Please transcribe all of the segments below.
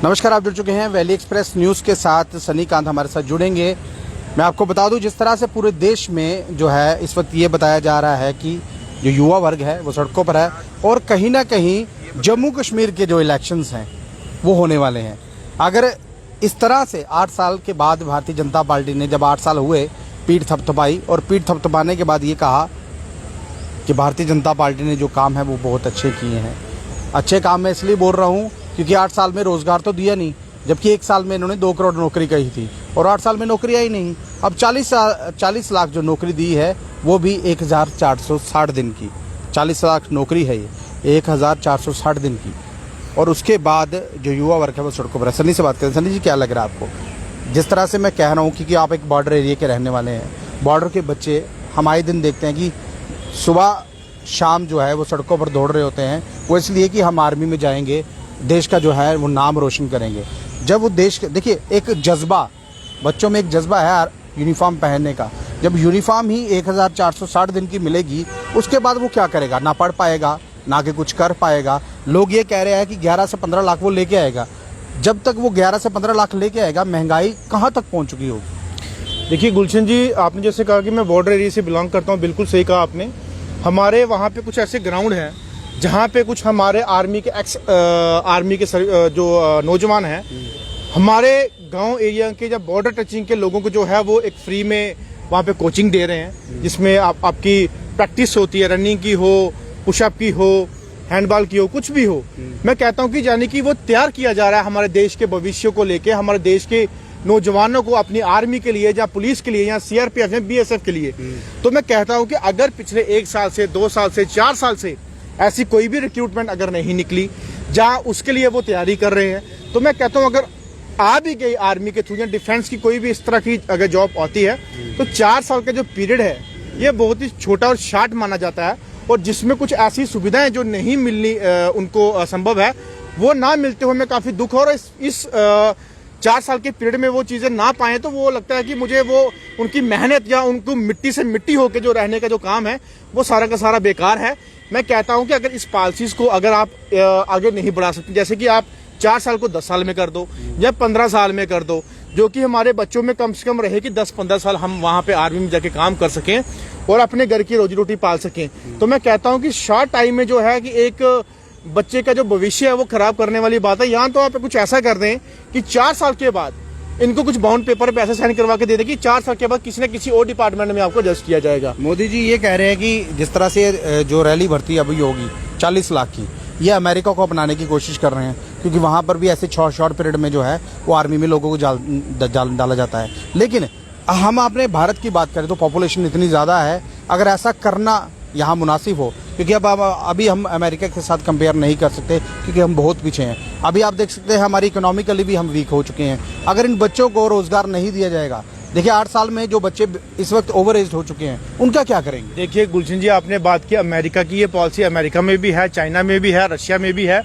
नमस्कार, आप जुड़ चुके हैं वैली एक्सप्रेस न्यूज़ के साथ। सनी कांत हमारे साथ जुड़ेंगे। मैं आपको बता दूं, जिस तरह से पूरे देश में जो है इस वक्त ये बताया जा रहा है कि जो युवा वर्ग है वो सड़कों पर है और कहीं ना कहीं जम्मू कश्मीर के जो इलेक्शंस हैं वो होने वाले हैं। अगर इस तरह से 8 साल के बाद भारतीय जनता पार्टी ने जब 8 साल हुए पीठ थपथपाई और पीठ थपथपाने के बाद ये कहा कि भारतीय जनता पार्टी ने जो काम है वो बहुत अच्छे किए हैं। अच्छे काम मैं इसलिए बोल रहा हूँ क्योंकि 8 साल में रोज़गार तो दिया नहीं, जबकि 1 साल में इन्होंने 2 करोड़ नौकरी कही थी और 8 साल में नौकरी आई नहीं। अब 40 लाख जो नौकरी दी है वो भी 1460 दिन की। 40 लाख नौकरी है ये 1460 दिन की। और उसके बाद जो युवा वर्ग है वो सड़कों पर। सनी से बात करें। सनी जी, क्या लग रहा है आपको? जिस तरह से मैं कह रहा हूँ क्योंकि आप एक बॉर्डर एरिया के रहने वाले हैं, बॉर्डर के बच्चे हम आए दिन देखते हैं कि सुबह शाम जो है वो सड़कों पर दौड़ रहे होते हैं। वो इसलिए कि हम आर्मी में जाएंगे, देश का जो है वो नाम रोशन करेंगे। जब वो देश, देखिए एक जज्बा, बच्चों में एक जज्बा है यूनिफॉर्म पहनने का। जब यूनिफॉर्म ही 1460 दिन की मिलेगी, उसके बाद वो क्या करेगा? ना पढ़ पाएगा, ना कि कुछ कर पाएगा। लोग ये कह रहे हैं कि 11 से 15 लाख वो लेके आएगा। जब तक वो 11 से 15 लाख लेके आएगा, महंगाई कहाँ तक पहुँच चुकी होगी? देखिए गुलशन जी, आपने जैसे कहा कि मैं बॉर्डर एरिया से बिलोंग करता हूँ, बिल्कुल सही कहा आपने। हमारे वहाँ पे कुछ ऐसे ग्राउंड हैं जहाँ पे कुछ हमारे आर्मी के जो नौजवान हैं, हमारे गांव एरिया के जब बॉर्डर टचिंग के लोगों को जो है वो एक फ्री में वहाँ पे कोचिंग दे रहे हैं, जिसमें आपकी प्रैक्टिस होती है, रनिंग की हो, पुशअप की हो, हैंडबॉल की हो, कुछ भी हो। मैं कहता हूँ कि यानी कि वो तैयार किया जा रहा है हमारे देश के भविष्य को लेके, हमारे देश के नौजवानों को अपनी आर्मी के लिए या पुलिस के लिए या सीआरपीएफ या बीएसएफ के लिए। तो मैं कहता हूं कि अगर पिछले 1 साल से 2 साल से 4 साल से ऐसी कोई भी रिक्रूटमेंट अगर नहीं निकली जहां उसके लिए वो तैयारी कर रहे हैं, तो मैं कहता हूं अगर आ भी गई आर्मी के थ्रू या डिफेंस की कोई भी इस तरह की अगर जॉब आती है, तो 4 साल का जो पीरियड है ये बहुत ही छोटा और शार्ट माना जाता है। और जिसमें कुछ ऐसी सुविधाएं जो नहीं मिलनी उनको संभव है, वो ना मिलते हुए मैं काफी दुख हो रहा है। इस 4 साल के पीरियड में वो चीजें ना पाए तो वो लगता है कि मुझे वो उनकी मेहनत या उनको मिट्टी से मिट्टी होकर जो रहने का जो काम है वो सारा का सारा बेकार है। मैं कहता हूं कि अगर इस पॉलिसीज को अगर आप आगे नहीं बढ़ा सकते, जैसे कि आप 4 साल को 10 साल में कर दो या 15 साल में कर दो, जो कि हमारे बच्चों में कम से कम रहे कि 10-15 साल हम वहां पे आर्मी में जाके काम कर सकें और अपने घर की रोजी रोटी पाल सकें। तो मैं कहता हूं कि शॉर्ट टाइम में जो है कि एक बच्चे का जो भविष्य है वो खराब करने वाली बात है। यहाँ तो आप कुछ ऐसा कर दें कि 4 साल के बाद इनको कुछ बाउंड पेपर पे ऐसे साइन करवा के दे दें कि 4 साल के बाद किसी न किसी और डिपार्टमेंट में आपको एडजस्ट किया जाएगा। मोदी जी ये कह रहे हैं कि जिस तरह से जो रैली भर्ती अभी होगी 40 लाख की, ये अमेरिका को अपनाने की कोशिश कर रहे हैं, क्योंकि वहाँ पर भी ऐसे शॉर्ट पीरियड में जो है वो आर्मी में लोगों को डाला जाता है। लेकिन हम अपने भारत की बात करें तो पॉपुलेशन इतनी ज़्यादा है, अगर ऐसा करना यहाँ मुनासिब हो, क्योंकि अब अभी हम अमेरिका के साथ कंपेयर नहीं कर सकते क्योंकि हम बहुत पीछे हैं। अभी आप देख सकते हैं हमारी इकोनॉमिकली भी हम वीक हो चुके हैं। अगर इन बच्चों को रोजगार नहीं दिया जाएगा, देखिए 8 साल में जो बच्चे इस वक्त ओवर एज हो चुके हैं उनका क्या करेंगे? देखिए गुलशन जी, आपने बात की अमेरिका की, ये पॉलिसी अमेरिका में भी है, चाइना में भी है, रशिया में भी है।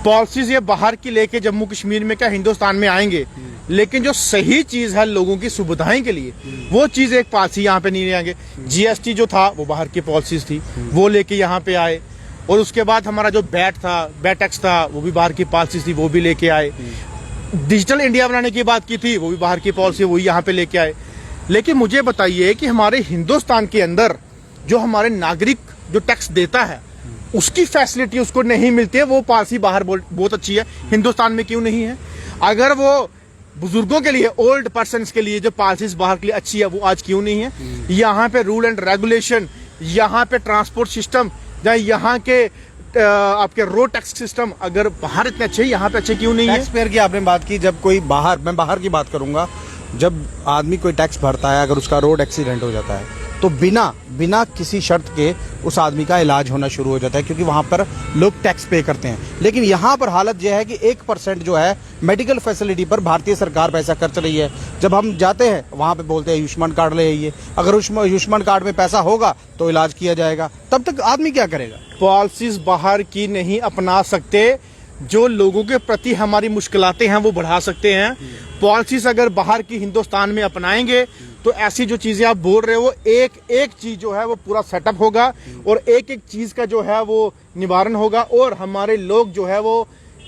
पॉलिसीज ये बाहर की लेके जम्मू कश्मीर में क्या हिंदुस्तान में आएंगे, लेकिन जो सही चीज है लोगों की सुविधाएं के लिए, वो चीज एक पॉलिसी यहाँ पे नहीं ले आएंगे। जीएसटी जो था वो बाहर की पॉलिसीज थी, वो लेके यहाँ पे आए। और उसके बाद हमारा जो बैट टैक्स था वो भी बाहर की पॉलिसी थी, वो भी लेके आए। डिजिटल इंडिया बनाने की बात की थी, वो भी बाहर की पॉलिसी, वही यहाँ पे लेके आए। लेकिन मुझे बताइए कि हमारे हिंदुस्तान के अंदर जो हमारे नागरिक जो टैक्स देता है उसकी फैसिलिटी उसको नहीं मिलती है। वो पॉलिसी बाहर बहुत अच्छी है, हिंदुस्तान में क्यों नहीं है? अगर वो बुजुर्गों के लिए, ओल्ड पर्सन्स के लिए जो पॉलिसीज बाहर के लिए अच्छी है, वो आज क्यों नहीं है? यहाँ पे रूल एंड रेगुलेशन, यहाँ पे ट्रांसपोर्ट सिस्टम, यहाँ के आपके रोड टैक्स सिस्टम अगर बाहर इतने अच्छे, यहाँ पे अच्छे क्यों नहीं है? टैक्स पेयर की आपने बात की। जब कोई बाहर, मैं बाहर की बात करूंगा, जब आदमी कोई टैक्स भरता है, अगर उसका रोड एक्सीडेंट हो जाता है तो बिना किसी शर्त के उस आदमी का इलाज होना शुरू हो जाता है, क्योंकि वहां पर लोग टैक्स पे करते हैं। लेकिन यहाँ पर हालत यह है कि 1% जो है मेडिकल फैसिलिटी पर भारतीय सरकार पैसा खर्च रही है। जब हम जाते हैं वहां पे बोलते हैं आयुष्मान कार्ड ले आइए, अगर आयुष्मान कार्ड में पैसा होगा तो इलाज किया जाएगा, तब तक आदमी क्या करेगा? पॉलिसीज बाहर की नहीं अपना सकते, जो लोगों के प्रति हमारी मुश्किलातें हैं वो बढ़ा सकते हैं। पॉलिसीज अगर बाहर की हिंदुस्तान में अपनाएंगे तो ऐसी जो चीजें आप बोल रहे हो, एक एक चीज जो है वो पूरा सेटअप होगा और एक एक चीज का जो है वो निवारण होगा और हमारे लोग जो है वो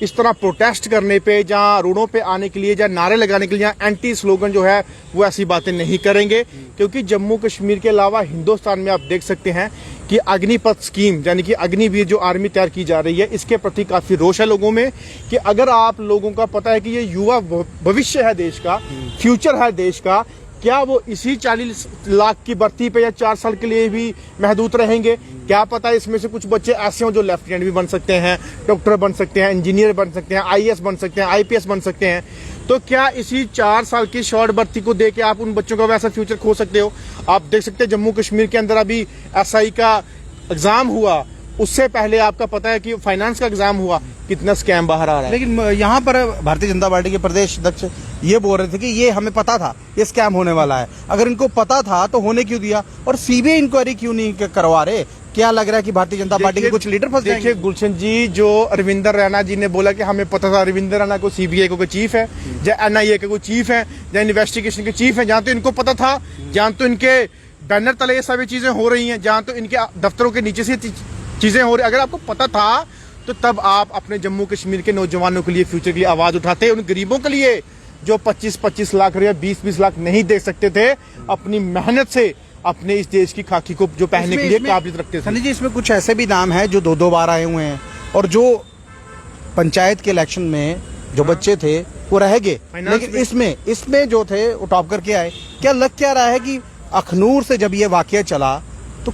इस तरह प्रोटेस्ट करने पे, जहां रोडों पे आने के लिए, जहां नारे लगाने के लिए, जहां एंटी स्लोगन जो है वो ऐसी बातें नहीं करेंगे। क्योंकि जम्मू कश्मीर के अलावा हिंदुस्तान में आप देख सकते हैं कि अग्निपथ स्कीम यानी कि अग्निवीर जो आर्मी तैयार की जा रही है, इसके प्रति काफी रोष है लोगों में कि अगर आप लोगों का पता है कि ये युवा भविष्य है देश का, फ्यूचर है देश का, क्या वो इसी 40 लाख की भर्ती पे या 4 साल के लिए भी महदूद रहेंगे? क्या पता इसमें से कुछ बच्चे ऐसे हों जो लेफ्टिनेंट भी बन सकते हैं, डॉक्टर बन सकते हैं, इंजीनियर बन सकते हैं, आईएएस बन सकते हैं, आईपीएस बन सकते हैं। तो क्या इसी 4 साल की शॉर्ट भर्ती को दे के आप उन बच्चों का वैसा फ्यूचर खो सकते हो? आप देख सकते हैं जम्मू कश्मीर के अंदर अभी एसआई का एग्जाम हुआ, उससे पहले आपका पता है कि फाइनेंस का एग्जाम हुआ, कितना स्कैम बाहर आ रहा है। लेकिन यहाँ पर भारतीय जनता पार्टी के प्रदेश अध्यक्ष ये बोल रहे थे कि ये हमें पता था ये स्कैम होने वाला है, अगर इनको पता था तो होने क्यों दिया, और सीबीआई इंक्वायरी क्यों नहीं करवा रहे? क्या लग रहा है कि भारतीय जनता पार्टी के कुछ लीडर फंस जाएंगे? देखिए गुलशन जी, जो रविंदर रैना जी ने बोला कि हमें पता था, रविंदर रैना को सीबीआई को चीफ है, या एनआईए के कोई चीफ है, या इन्वेस्टिगेशन के चीफ है, जहां तो इनको पता था, जहां तो इनके बैनर तले ये सभी चीजें हो रही हैं, जहां तो इनके दफ्तरों के नीचे से चीजें हो रही। अगर आपको पता था तो तब आप अपने जम्मू कश्मीर के नौजवानों के लिए, फ्यूचर के लिए आवाज उठाते, उन गरीबों के लिए जो 25-25 लाख या 20-20 लाख नहीं दे सकते थे, अपनी मेहनत से अपने इस देश की खाकी को जो पहनने के लिए काबिलियत रखते थे। सनी जी, इसमें कुछ ऐसे भी नाम है जो 2-2 बार आए हुए हैं, और जो पंचायत के इलेक्शन में जो बच्चे थे वो रह गए, लेकिन इसमें जो थे वो टॉप करके आए। क्या लग क्या रहा है कि अखनूर से जब ये वाकया चला तो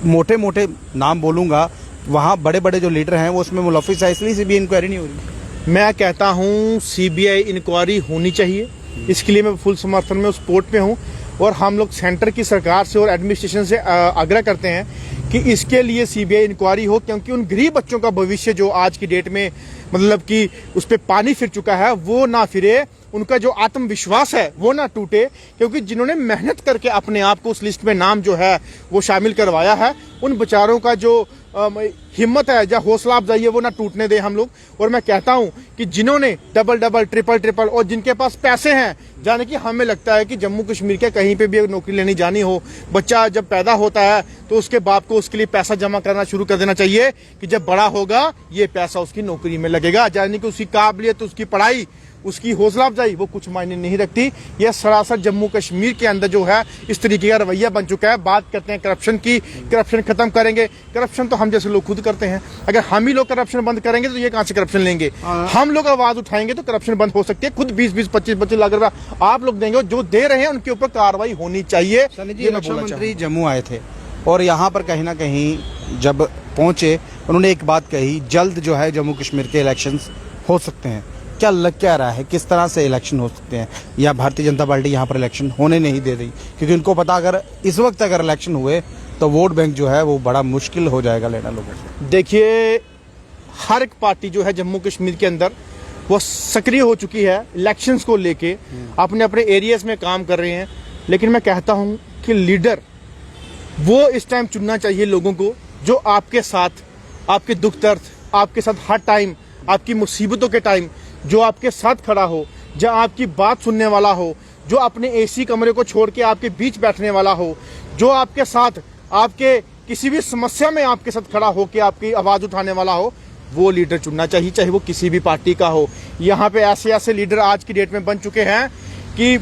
मोटे मोटे नाम बोलूंगा, वहाँ बड़े बड़े जो लीडर हैं वो उसमें मुलविस है, इसलिए सीबीआई इंक्वायरी नहीं हो रही? मैं कहता हूँ सीबीआई इंक्वायरी होनी चाहिए, इसके लिए मैं फुल समर्थन में, सपोर्ट में हूँ। और हम लोग सेंटर की सरकार से और एडमिनिस्ट्रेशन से आग्रह करते हैं कि इसके लिए सीबीआई इंक्वायरी हो, क्योंकि उन गरीब बच्चों का भविष्य जो आज की डेट में मतलब कि उस पर पानी फिर चुका है, वो ना फिरे, उनका जो आत्मविश्वास है वो ना टूटे। क्योंकि जिन्होंने मेहनत करके अपने आप को उस लिस्ट में नाम जो है वो शामिल करवाया है, उन बेचारों का जो हिम्मत है या हौसला अफजाई है वो ना टूटने दे हम लोग। और मैं कहता हूं कि जिन्होंने डबल ट्रिपल और जिनके पास पैसे हैं, जाने कि हमें लगता है कि जम्मू कश्मीर के कहीं पे भी अगर नौकरी लेने जानी हो, बच्चा जब पैदा होता है तो उसके बाप को उसके लिए पैसा जमा करना शुरू कर देना चाहिए कि जब बड़ा होगा ये पैसा उसकी नौकरी में लगेगा। यानी कि उसकी काबिलियत, उसकी पढ़ाई, उसकी हौसला अफजाई वो कुछ मायने नहीं रखती। यह सरासर जम्मू कश्मीर के अंदर जो है इस तरीके का रवैया बन चुका है। बात करते हैं करप्शन की, करप्शन खत्म करेंगे, करप्शन तो हम जैसे लोग खुद करते हैं। अगर हम ही लोग करप्शन बंद करेंगे तो ये कहां से करप्शन लेंगे? हम लोग आवाज उठाएंगे तो करप्शन बंद हो सकती है। खुद 20-20, 25-25 लाख रुपया आप लोग देंगे, जो दे रहे हैं उनके ऊपर कार्रवाई होनी चाहिए। रक्षा मंत्री जम्मू आए थे और यहाँ पर कहीं ना कहीं जब पहुंचे उन्होंने एक बात कही, जल्द जो है जम्मू कश्मीर के इलेक्शंस हो सकते हैं। क्या लग क्या रहा है, किस तरह से इलेक्शन हो सकते हैं, या भारतीय जनता पार्टी यहाँ पर इलेक्शन होने नहीं दे रही? क्योंकि उनको पता अगर इस वक्त अगर इलेक्शन हुए तो वोट बैंक जो है वो बड़ा मुश्किल हो जाएगा लेना लोगों को। देखिए, हर एक पार्टी जो है जम्मू कश्मीर के अंदर वो सक्रिय हो चुकी है, इलेक्शंस को लेके अपने अपने एरियाज में काम कर रहे हैं। लेकिन मैं कहता हूं कि लीडर वो इस टाइम चुनना चाहिए लोगों को जो आपके साथ, आपके दुख दर्द, आपके साथ हर टाइम, आपकी मुसीबतों के टाइम जो आपके साथ खड़ा हो, जो आपकी बात सुनने वाला हो, जो अपने एसी कमरे को छोड़ के आपके बीच बैठने वाला हो, जो आपके साथ आपके किसी भी समस्या में आपके साथ खड़ा हो के आपकी आवाज उठाने वाला हो, वो लीडर चुनना चाहिए, चाहे वो किसी भी पार्टी का हो। यहाँ पे ऐसे ऐसे लीडर आज की डेट में बन चुके हैं कि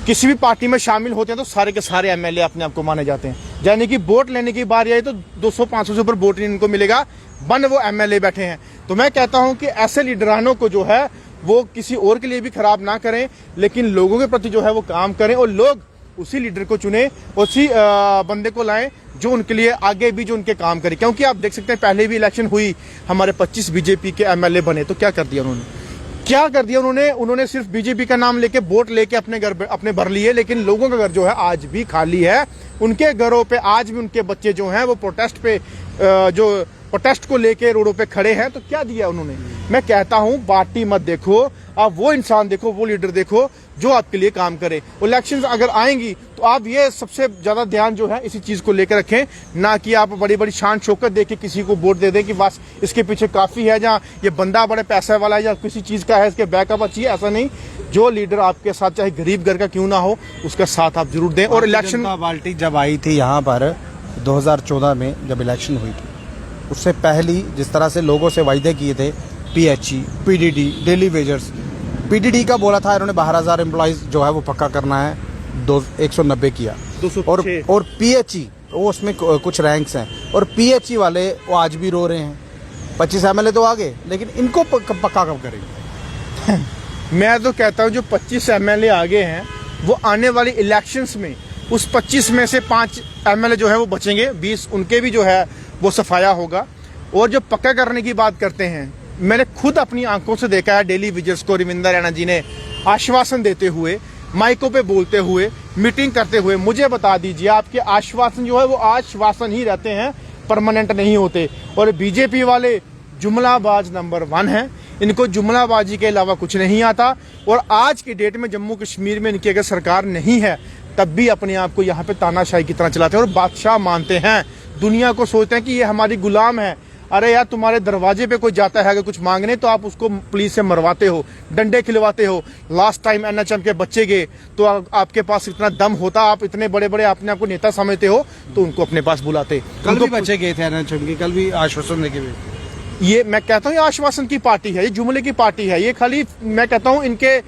किसी भी पार्टी में शामिल होते हैं तो सारे के सारे एमएलए अपने आप को माने जाते हैं। यानी कि वोट लेने की बारी आई तो 200-500 से ऊपर वोट इनको मिलेगा, बन वो एमएलए बैठे हैं। तो मैं कहता हूं कि ऐसे लीडरानों को जो है वो किसी और के लिए भी खराब ना करें, लेकिन लोगों के प्रति जो है वो काम करें और लोग उसी लीडर को चुने, उसी बंदे को लाएं जो उनके लिए आगे भी जो उनके काम करे। क्योंकि आप देख सकते हैं पहले भी इलेक्शन हुई, हमारे 25 बीजेपी के एमएलए बने, तो क्या कर दिया उन्होंने? क्या कर दिया उन्होंने सिर्फ बीजेपी का नाम लेके वोट लेके अपने घर अपने भर लिए, लेकिन लोगों का घर जो है आज भी खाली है। उनके घरों पे आज भी उनके बच्चे जो हैं वो प्रोटेस्ट को लेके रोडों पे खड़े हैं। तो क्या दिया उन्होंने? मैं कहता हूं पार्टी मत देखो, आप वो इंसान देखो, वो लीडर देखो जो आपके लिए काम करे। इलेक्शंस अगर आएंगी तो आप ये सबसे ज्यादा ध्यान जो है इसी चीज को लेकर रखें, ना कि आप बड़ी बड़ी शान शौकत देके किसी को वोट दे दें कि बस इसके पीछे काफी है, जहाँ ये बंदा बड़े पैसे वाला है या किसी चीज का है, इसके बैकअप अच्छी है। ऐसा नहीं, जो लीडर आपके साथ चाहे गरीब घर का क्यों ना हो उसका साथ आप जरूर दें। और इलेक्शन पार्टी जब आई थी यहाँ पर 2014 में जब इलेक्शन हुई थी, उससे पहली जिस तरह से लोगों से वायदे किए थे PHE, PDD, daily wagers. PDD का बोला था इन्होंने 12,000 एम्प्लॉयज़ जो है वो पक्का करना है, 190 किया। 206 और PHE वो उसमें कुछ रैंक्स हैं, और PHE वाले वो आज भी रो रहे हैं। 25 MLA तो आ गए, लेकिन इनको पक्का कब करेंगे? मैं तो कहता हूँ जो 25 MLA आगे हैं वो आने वाली इलेक्शंस में उस 25 में से 5 MLA जो है वो बचेंगे, 20 उनके भी जो है वो सफाया होगा। और जो पक्का करने की बात करते हैं, मैंने खुद अपनी आंखों से देखा है डेली विजर्स को रविंदर रैना जी ने आश्वासन देते हुए, माइकों पे बोलते हुए, मीटिंग करते हुए। मुझे बता दीजिए, आपके आश्वासन जो है वो आश्वासन ही रहते हैं, परमानेंट नहीं होते। और बीजेपी वाले जुमलाबाज नंबर 1 हैं, इनको जुमलाबाजी के अलावा कुछ नहीं आता। और आज की डेट में जम्मू कश्मीर में इनकी अगर सरकार नहीं है तब भी अपने आप को यहाँ पे तानाशाही की तरह चलाते हैं और बादशाह मानते हैं। दुनिया को सोचते हैं कि ये हमारी गुलाम है। अरे यार, तुम्हारे दरवाजे पे कोई जाता है अगर कुछ मांगने तो आप उसको पुलिस से मरवाते हो, डंडे खिलवाते हो। लास्ट टाइम NHM के बच्चे गए तो आपके पास इतना दम होता, आप इतने बड़े बड़े अपने आप को नेता समझते हो तो उनको अपने पास बुलाते। कल भी बच्चे गए थे NHM के, कल भी आश्वासन देके भी। ये मैं कहता हूँ ये आश्वासन की पार्टी है, ये जुमले की पार्टी है। ये खाली मैं कहता हूँ इनके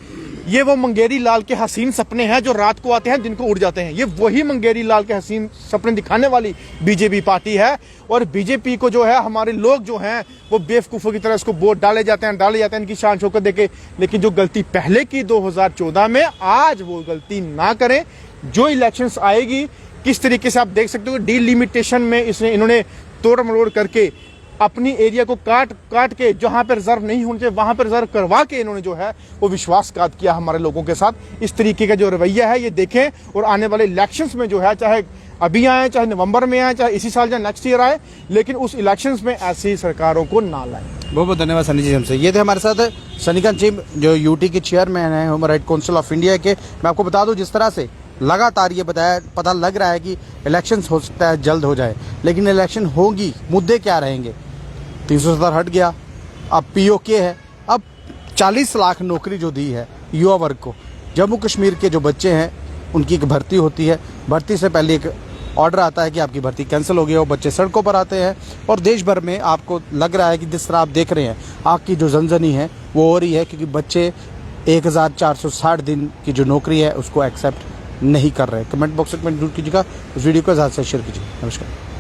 ये वो मंगेरी लाल के हसीन सपने हैं जो रात को आते हैं दिन को उड़ जाते हैं। ये वही मंगेरी लाल के हसीन सपने दिखाने वाली बीजेपी पार्टी है। और बीजेपी को जो है हमारे लोग जो हैं वो बेवकूफ़ों की तरह इसको वोट डाले जाते हैं इनकी शान शौकत देके। लेकिन जो गलती पहले की 2014 में, आज वो गलती ना करें। जो इलेक्शंस आएगी किस तरीके से आप देख सकते हो, डीलिमिटेशन में इन्होंने तोड़ मरोड़ करके अपनी एरिया को काट के जहां पर रिजर्व नहीं होने चाहिए वहां पर रिजर्व करवा के इन्होंने जो है वो विश्वासघात किया हमारे लोगों के साथ। इस तरीके का जो रवैया है ये देखें। और आने वाले इलेक्शंस में जो है, चाहे अभी आए, चाहे नवंबर में आए, चाहे इसी साल, चाहे नेक्स्ट ईयर आए, लेकिन उस इलेक्शंस में ऐसी सरकारों को ना लाएं। बहुत बहुत धन्यवाद सनी जी हमसे। ये थे हमारे साथ सनीकांत जी जो UT के चेयरमैन हैं human right council of India के। मैं आपको बता दूं, जिस तरह से लगातार ये पता लग रहा है कि इलेक्शंस हो सकता है जल्द हो जाए, लेकिन इलेक्शन होगी, मुद्दे क्या रहेंगे? 370 हट गया, अब POK है। अब 40 लाख नौकरी जो दी है युवा वर्ग को, जम्मू कश्मीर के जो बच्चे हैं उनकी एक भर्ती होती है। भर्ती से पहले एक ऑर्डर आता है कि आपकी भर्ती कैंसिल हो गई है, वो बच्चे सड़कों पर आते हैं। और देश भर में आपको लग रहा है कि जिस तरह आप देख रहे हैं, आग की जो जनजनी है वो हो रही है, क्योंकि बच्चे 1460 दिन की जो नौकरी है उसको एक्सेप्ट नहीं कर रहे। कमेंट बॉक्स में जरूर कीजिएगा, उस वीडियो को ज़्यादा से शेयर कीजिए। नमस्कार।